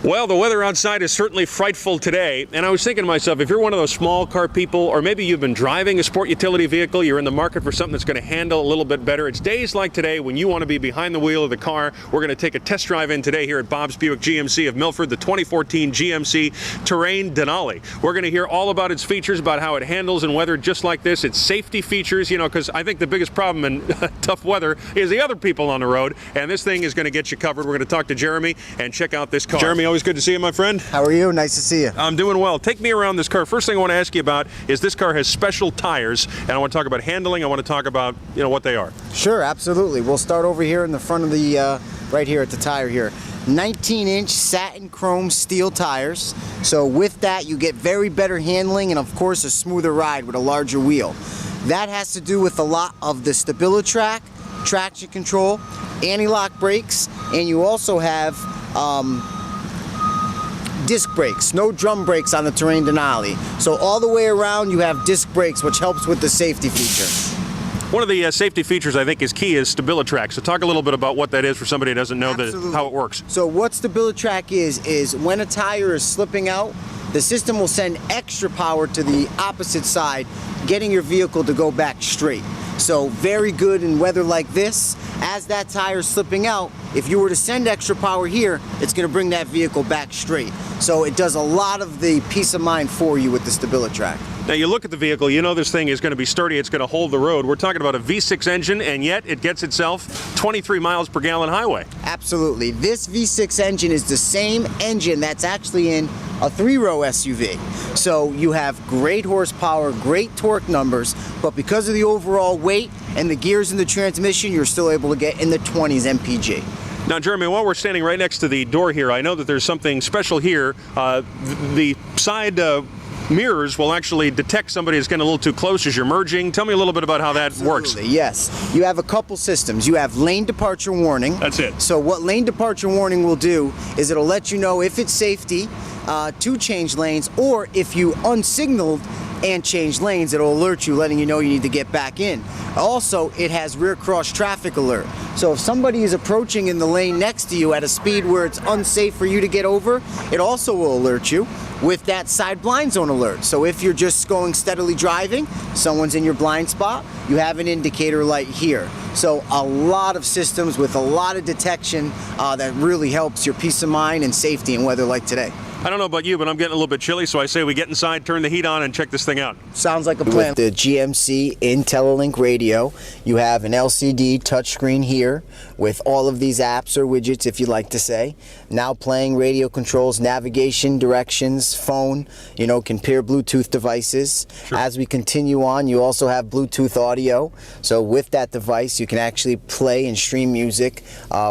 Well, the weather outside is certainly frightful today, and I was thinking to myself, if you're one of those small car people, or maybe you've been driving a sport utility vehicle, you're in the market for something that's going to handle a little bit better, it's days like today when you want to be behind the wheel of the car. We're going to take a test drive in today here at Bob's Buick GMC of Milford, the 2014 GMC Terrain Denali. We're going to hear all about its features, about how it handles in weather just like this, its safety features, you know, because I think the biggest problem in tough weather is the other people on the road, and this thing is going to get you covered. We're going to talk to Jeremy and check out this car. Jeremy, always good to see you, my friend. How are you? Nice to see you. I'm doing well. Take me around this car. First thing I want to ask you about is this car has special tires, and I want to talk about handling. I want to talk about, you know, what they are. Sure, absolutely. We'll start over here in the front of the, right here at the tire here. 19-inch satin chrome steel tires. So with that, you get very better handling and, of course, a smoother ride with a larger wheel. That has to do with a lot of the StabiliTrak, traction control, anti-lock brakes, and you also have disc brakes, no drum brakes on the Terrain Denali. So all the way around you have disc brakes, which helps with the safety feature. One of the safety features I think is key is StabiliTrak. So talk a little bit about what that is for somebody who doesn't know how it works. So what StabiliTrak is when a tire is slipping out, the system will send extra power to the opposite side, getting your vehicle to go back straight. So very good in weather like this. As that tire is slipping out, if you were to send extra power here, it's going to bring that vehicle back straight. So it does a lot of the peace of mind for you with the StabiliTrak. Now you look at the vehicle, you know this thing is going to be sturdy, it's going to hold the road. We're talking about a V6 engine, and yet it gets itself 23 miles per gallon highway. Absolutely. This V6 engine is the same engine that's actually in a 3-row SUV. So you have great horsepower, great torque numbers, but because of the overall weight and the gears in the transmission, you're still able to get in the 20s MPG. Now, Jeremy, while we're standing right next to the door here, I know that there's something special here. The side mirrors will actually detect somebody who's getting a little too close as you're merging. Tell me a little bit about how that works. Yes. You have a couple systems. You have lane departure warning. That's it. So what lane departure warning will do is it'll let you know if it's safety to change lanes, or if you unsignaled and change lanes, it'll alert you, letting you know you need to get back in. Also, it has rear cross traffic alert. So if somebody is approaching in the lane next to you at a speed where it's unsafe for you to get over, it also will alert you with that side blind zone alert. So if you're just going steadily driving, someone's in your blind spot, you have an indicator light here. So a lot of systems with a lot of detection that really helps your peace of mind and safety in weather like today. I don't know about you, but I'm getting a little bit chilly, so I say we get inside, turn the heat on, and check this thing out. Sounds like a plan. With the GMC IntelliLink radio, you have an LCD touchscreen here with all of these apps or widgets, if you like to say. Now playing radio controls, navigation, directions, phone, you know, can pair Bluetooth devices. Sure. As we continue on, you also have Bluetooth audio. So with that device, you can actually play and stream music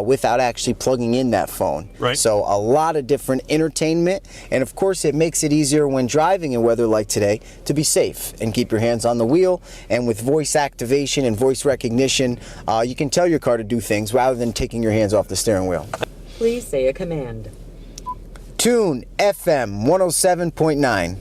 without actually plugging in that phone. Right. So a lot of different entertainment. And of course, it makes it easier when driving in weather like today to be safe and keep your hands on the wheel. And with voice activation and voice recognition, you can tell your car to do things rather than taking your hands off the steering wheel. Please say a command. Tune FM 107.9.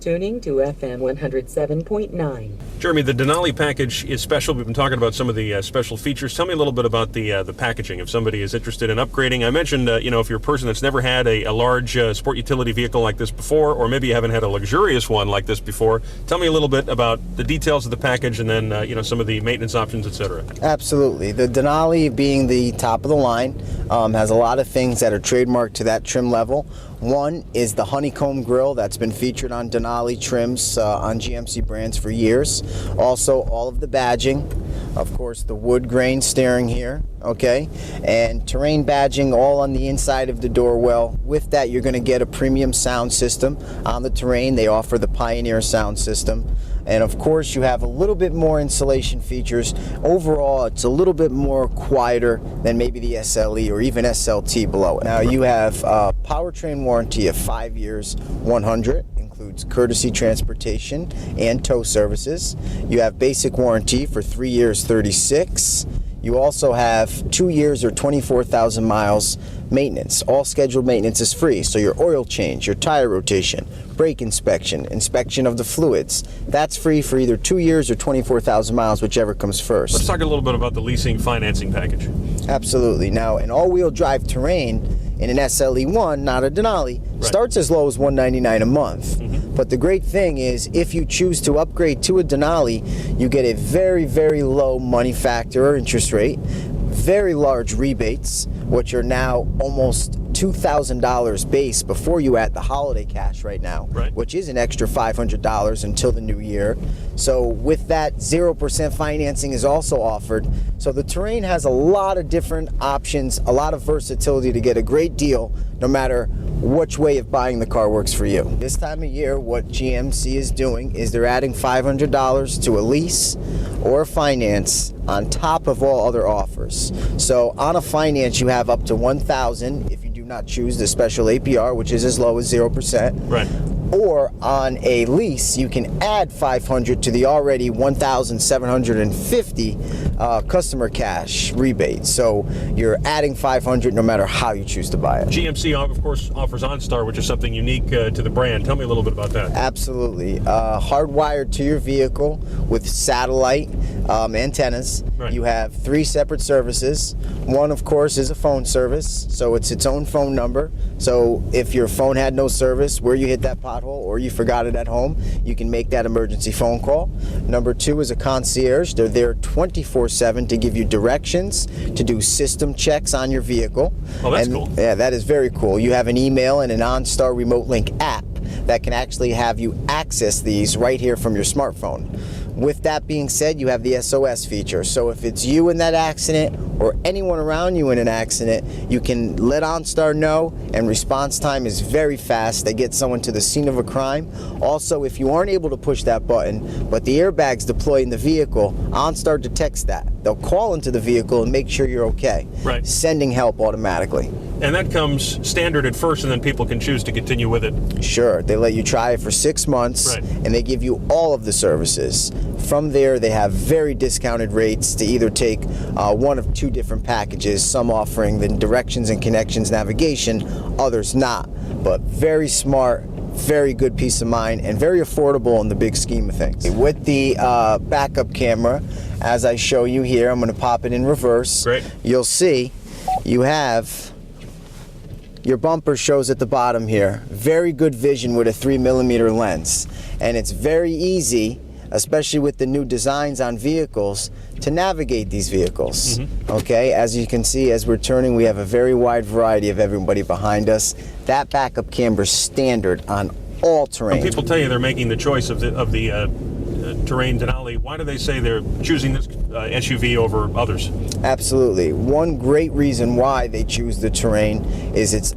Tuning to FM 107.9. Jeremy, the Denali package is special. We've been talking about some of the special features. Tell me a little bit about the packaging. If somebody is interested in upgrading, I mentioned, you know, if you're a person that's never had a large sport utility vehicle like this before, or maybe you haven't had a luxurious one like this before, tell me a little bit about the details of the package and then, you know, some of the maintenance options, etc. Absolutely. The Denali, being the top of the line, has a lot of things that are trademarked to that trim level. One is the honeycomb grille that's been featured on Denali trims on GMC brands for years. Also, all of the badging, of course, the wood grain steering here, okay, and terrain badging all on the inside of the door well. With that, you're going to get a premium sound system on the Terrain. They offer the Pioneer sound system. And of course, you have a little bit more insulation features. Overall, it's a little bit more quieter than maybe the SLE or even SLT below it. Now, you have a powertrain warranty of 5 years, 100. Includes courtesy transportation and tow services. You have basic warranty for 3 years, 36. You also have 2 years or 24,000 miles maintenance. All scheduled maintenance is free, so your oil change, your tire rotation, brake inspection, inspection of the fluids. That's free for either 2 years or 24,000 miles, whichever comes first. Let's talk a little bit about the leasing financing package. Absolutely. Now, an all-wheel drive Terrain in an SLE1, not a Denali, starts as low as $199 a month. But the great thing is, if you choose to upgrade to a Denali, you get a very, very low money factor or interest rate, very large rebates, which are now almost $2,000 base before you add the holiday cash right now, which is an extra $500 until the new year. So with that, 0% financing is also offered. So the Terrain has a lot of different options, a lot of versatility to get a great deal no matter which way of buying the car works for you. This time of year, what GMC is doing is they're adding $500 to a lease or a finance on top of all other offers. So on a finance, you have up to $1,000 if you do not choose the special APR, which is as low as 0%. Or on a lease, you can add $500 to the already $1,750 customer cash rebate. So you're adding $500 no matter how you choose to buy it. GMC, of course, offers OnStar, which is something unique to the brand. Tell me a little bit about that. Absolutely. Hardwired to your vehicle with satellite antennas. You have 3 separate services. One, of course, is a phone service, so it's its own phone number. So if your phone had no service, where you hit that pothole or you forgot it at home, you can make that emergency phone call. Number 2 is a concierge. They're there 24/7 to give you directions, to do system checks on your vehicle. Oh, that's cool. Yeah, that is very cool. You have an email and an OnStar Remote Link app that can actually have you access these right here from your smartphone. With that being said, you have the SOS feature. So if it's you in that accident or anyone around you in an accident, you can let OnStar know, and response time is very fast. They get someone to the scene of a crime. Also, if you aren't able to push that button, but the airbag's deployed in the vehicle, OnStar detects that. They'll call into the vehicle and make sure you're okay, sending help automatically. And that comes standard at first, and then people can choose to continue with it. Sure. They let you try it for 6 months, and they give you all of the services. From there, they have very discounted rates to either take one of 2 different packages, some offering the directions and connections navigation, others not. But very smart, very good peace of mind, and very affordable in the big scheme of things. With the backup camera, as I show you here, I'm going to pop it in reverse. You'll see you have your bumper shows at the bottom here. Very good vision with a 3mm lens. And it's very easy, especially with the new designs on vehicles, to navigate these vehicles. Okay, as you can see, as we're turning, we have a very wide variety of everybody behind us. That backup camera is standard on all Terrain. When people tell you they're making the choice of the Terrain Denali, why do they say they're choosing this SUV over others? Absolutely. One great reason why they choose the Terrain is its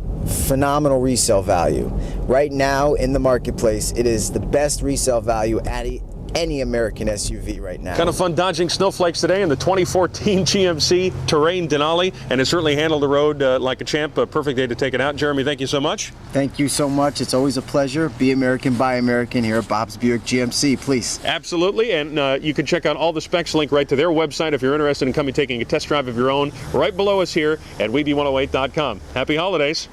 phenomenal resale value. Right now in the marketplace, it is the best resale value at any American SUV right now. Kind of fun dodging snowflakes today in the 2014 GMC Terrain Denali, and it certainly handled the road like a champ. A perfect day to take it out. Jeremy, thank you so much. Thank you so much. It's always a pleasure. Be American, buy American here at Bob's Buick GMC, please. Absolutely, and you can check out all the specs, link right to their website if you're interested in coming taking a test drive of your own, right below us here at WEBE108.com. Happy holidays.